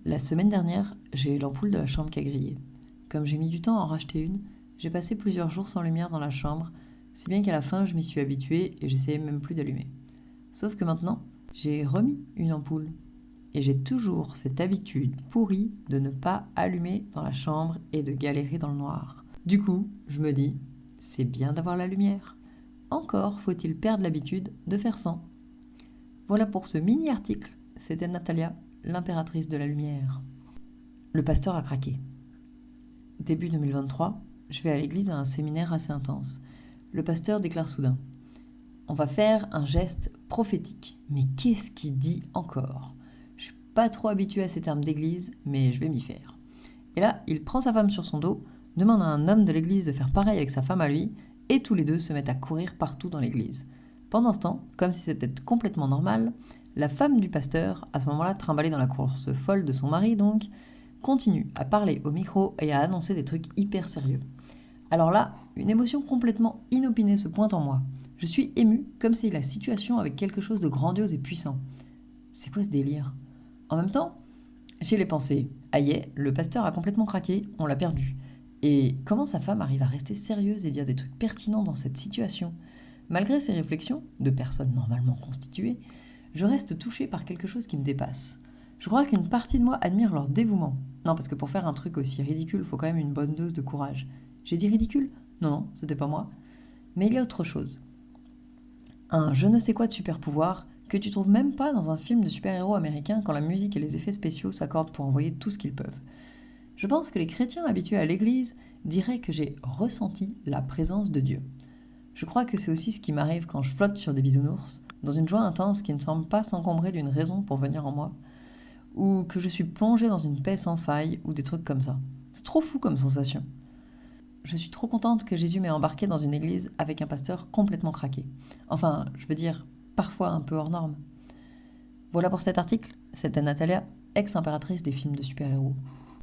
La semaine dernière, j'ai eu l'ampoule de la chambre qui a grillé. Comme j'ai mis du temps à en racheter une, j'ai passé plusieurs jours sans lumière dans la chambre, si bien qu'à la fin je m'y suis habituée et j'essayais même plus d'allumer. Sauf que maintenant, j'ai remis une ampoule. Et j'ai toujours cette habitude pourrie de ne pas allumer dans la chambre et de galérer dans le noir. Du coup, je me dis, c'est bien d'avoir la lumière. Encore faut-il perdre l'habitude de faire sans. Voilà pour ce mini-article. C'était Natalia, l'impératrice de la lumière. Le pasteur a craqué. Début 2023, je vais à l'église à un séminaire assez intense. Le pasteur déclare soudain: on va faire un geste prophétique. Mais qu'est-ce qu'il dit encore? Je suis pas trop habituée à ces termes d'église, mais je vais m'y faire. Et là, il prend sa femme sur son dos, demande à un homme de l'église de faire pareil avec sa femme à lui, et tous les deux se mettent à courir partout dans l'église. Pendant ce temps, comme si c'était complètement normal, la femme du pasteur, à ce moment-là trimballée dans la course folle de son mari donc, continue à parler au micro et à annoncer des trucs hyper sérieux. Alors là, une émotion complètement inopinée se pointe en moi. Je suis émue comme si la situation avait quelque chose de grandiose et puissant. C'est quoi ce délire? En même temps, j'ai les pensées. Aïe, le pasteur a complètement craqué, on l'a perdu. Et comment sa femme arrive à rester sérieuse et dire des trucs pertinents dans cette situation? Malgré ces réflexions, de personnes normalement constituées, je reste touchée par quelque chose qui me dépasse. Je crois qu'une partie de moi admire leur dévouement. Non, parce que pour faire un truc aussi ridicule, il faut quand même une bonne dose de courage. J'ai dit ridicule? Non, non, c'était pas moi. Mais il y a autre chose. Un je ne sais quoi de super pouvoir que tu trouves même pas dans un film de super-héros américain quand la musique et les effets spéciaux s'accordent pour envoyer tout ce qu'ils peuvent. Je pense que les chrétiens habitués à l'église diraient que j'ai ressenti la présence de Dieu. Je crois que c'est aussi ce qui m'arrive quand je flotte sur des bisounours, dans une joie intense qui ne semble pas s'encombrer d'une raison pour venir en moi, ou que je suis plongée dans une paix sans faille, ou des trucs comme ça. C'est trop fou comme sensation. Je suis trop contente que Jésus m'ait embarqué dans une église avec un pasteur complètement craqué. Enfin, je veux dire, parfois un peu hors norme. Voilà pour cet article. C'était Natalia, ex-impératrice des films de super-héros.